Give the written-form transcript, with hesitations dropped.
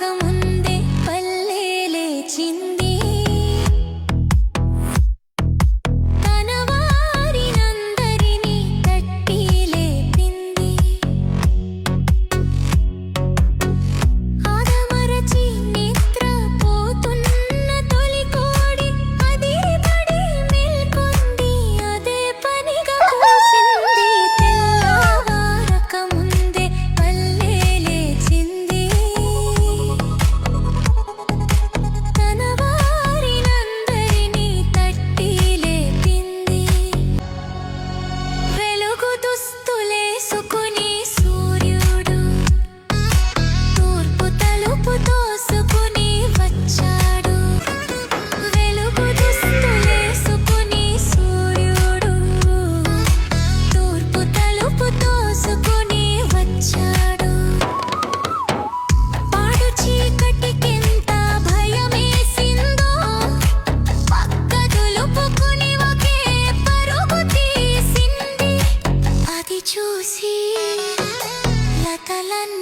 వారకముందే పల్లె లేచింది. తన వారినందరినీ తట్టి లేపింది. ఆదమరచి నిద్రపోతున్న తొలి కోడి అదిరిపడి మేల్కొంది. అదే పనిగా కూసింది. తెల్లవారకముందే పల్లె లేచింది. తన వారినందరినీ తట్టి లేపింది. వెలుగు దుస్తులేసుకుని సూర్యుడు తూర్పు తలుపు తోసుకుని వచ్చాడు. వెలుగు దుస్తులేసుకుని సూర్యుడు తూర్పు తలుపు తోసుకుని వచ్చాడు. పాడు చీకటికెంత భయమేసిందో పక్క దులుపుకుని ఒకే పరుగు తీసింది. అది చూసి లతలన్నీ